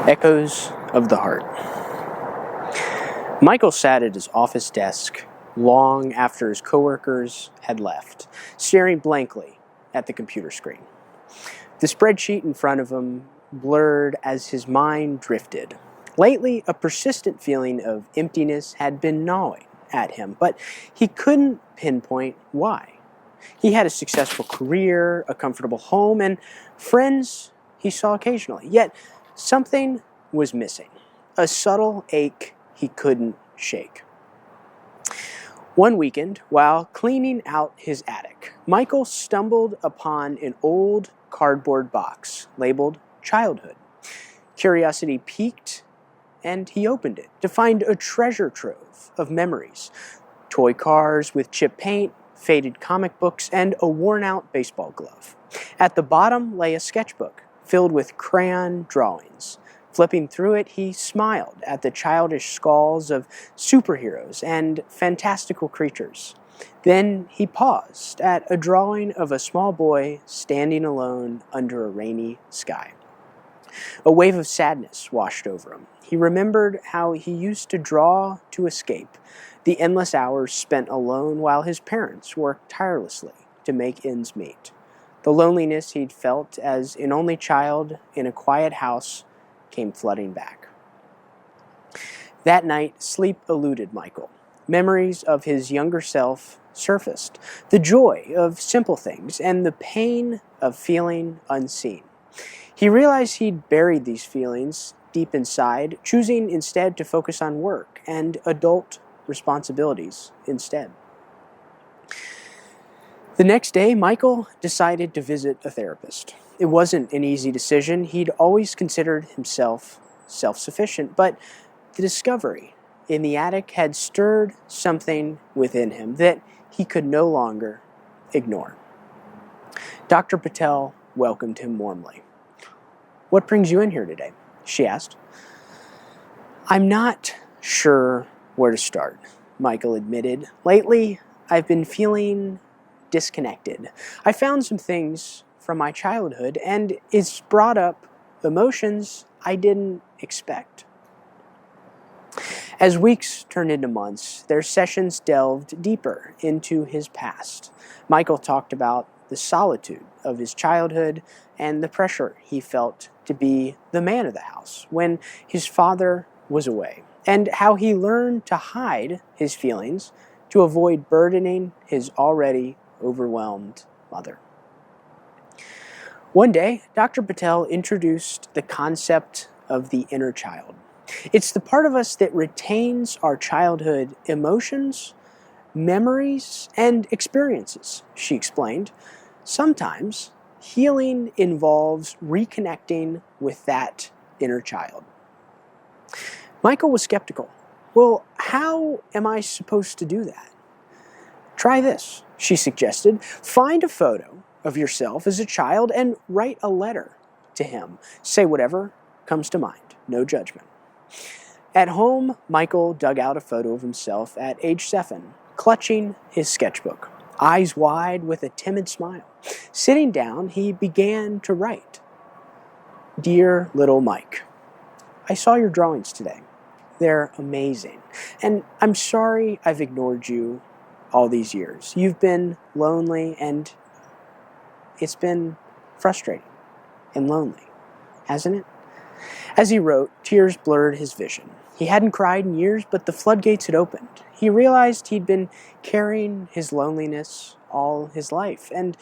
Echoes of the Heart. Michael sat at his office desk long after his coworkers had left, staring blankly at the computer screen. The spreadsheet in front of him blurred as his mind drifted. Lately, a persistent feeling of emptiness had been gnawing at him, but he couldn't pinpoint why. He had a successful career, a comfortable home, and friends he saw occasionally. Yet, something was missing, a subtle ache he couldn't shake. One weekend, while cleaning out his attic, Michael stumbled upon an old cardboard box labeled Childhood. Curiosity piqued, and he opened it to find a treasure trove of memories. Toy cars with chipped paint, faded comic books, and a worn-out baseball glove. At the bottom lay a sketchbook filled with crayon drawings. Flipping through it, he smiled at the childish skulls of superheroes and fantastical creatures. Then he paused at a drawing of a small boy standing alone under a rainy sky. A wave of sadness washed over him. He remembered how he used to draw to escape, the endless hours spent alone while his parents worked tirelessly to make ends meet. The loneliness he'd felt as an only child in a quiet house came flooding back. That night, sleep eluded Michael. Memories of his younger self surfaced, the joy of simple things and the pain of feeling unseen. He realized he'd buried these feelings deep inside, choosing instead to focus on work and adult responsibilities instead. The next day, Michael decided to visit a therapist. It wasn't an easy decision. He'd always considered himself self-sufficient, but the discovery in the attic had stirred something within him that he could no longer ignore. Dr. Patel welcomed him warmly. "What brings you in here today?" she asked. "I'm not sure where to start," Michael admitted. "Lately, I've been feeling disconnected. I found some things from my childhood, and it's brought up emotions I didn't expect." As weeks turned into months, their sessions delved deeper into his past. Michael talked about the solitude of his childhood and the pressure he felt to be the man of the house when his father was away, and how he learned to hide his feelings to avoid burdening his already overwhelmed mother. One day, Dr. Patel introduced the concept of the inner child. It's the part of us that retains our childhood emotions, memories, and experiences, she explained. Sometimes, healing involves reconnecting with that inner child. Michael was skeptical. "Well, how am I supposed to do that?" "Try this," she suggested. "Find a photo of yourself as a child and write a letter to him. Say whatever comes to mind. No judgment." At home, Michael dug out a photo of himself at age 7, clutching his sketchbook, eyes wide with a timid smile. Sitting down, he began to write. "Dear little Mike, I saw your drawings today. They're amazing, and I'm sorry I've ignored you all these years. You've been lonely, and it's been frustrating and lonely, hasn't it?" As he wrote, tears blurred his vision. He hadn't cried in years, but the floodgates had opened. He realized he'd been carrying his loneliness all his life, and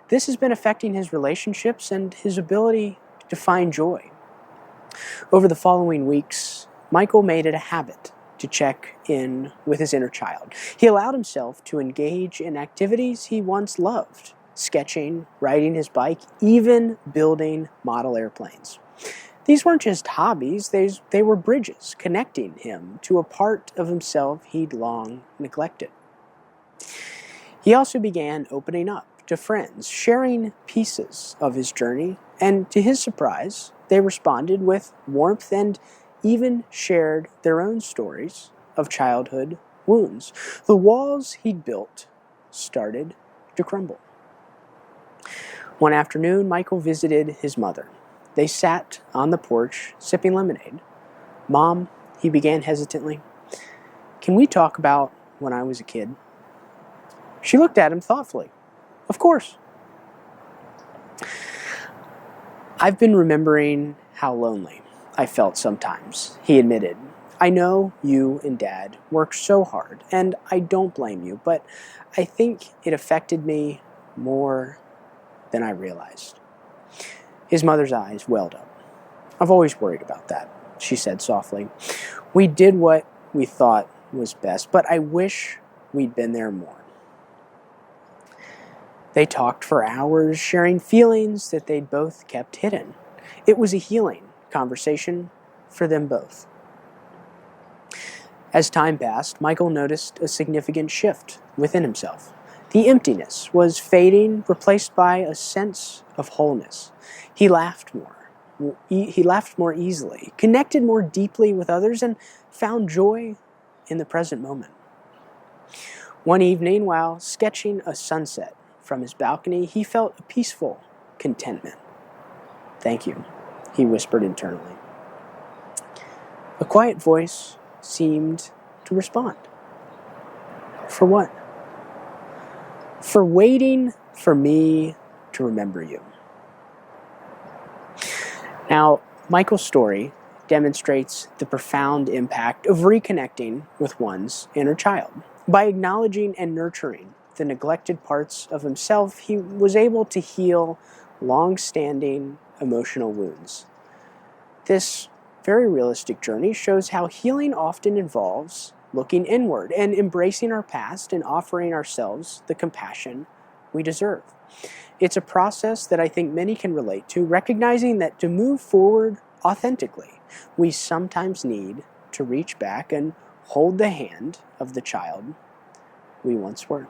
this has been affecting his relationships and his ability to find joy. Over the following weeks, Michael made it a habit to check in with his inner child. He allowed himself to engage in activities he once loved, sketching, riding his bike, even building model airplanes. These weren't just hobbies, they were bridges connecting him to a part of himself he'd long neglected. He also began opening up to friends, sharing pieces of his journey, and to his surprise, they responded with warmth and even shared their own stories of childhood wounds. The walls he'd built started to crumble. One afternoon, Michael visited his mother. They sat on the porch, sipping lemonade. "Mom," he began hesitantly, "can we talk about when I was a kid?" She looked at him thoughtfully. "Of course." "I've been remembering how lonely I felt sometimes," he admitted. "I know you and Dad worked so hard, and I don't blame you, but I think it affected me more than I realized." His mother's eyes welled up. "I've always worried about that," she said softly. "We did what we thought was best, but I wish we'd been there more." They talked for hours, sharing feelings that they'd both kept hidden. It was a healing conversation for them both. As time passed, Michael noticed a significant shift within himself. The emptiness was fading, replaced by a sense of wholeness. He laughed more. He laughed more easily, connected more deeply with others, and found joy in the present moment. One evening, while sketching a sunset from his balcony, he felt a peaceful contentment. "Thank you," he whispered internally. A quiet voice seemed to respond. "For what?" "For waiting for me to remember you." Now, Michael's story demonstrates the profound impact of reconnecting with one's inner child. By acknowledging and nurturing the neglected parts of himself, he was able to heal long-standing emotional wounds. This very realistic journey shows how healing often involves looking inward and embracing our past and offering ourselves the compassion we deserve. It's a process that I think many can relate to, recognizing that to move forward authentically, we sometimes need to reach back and hold the hand of the child we once were.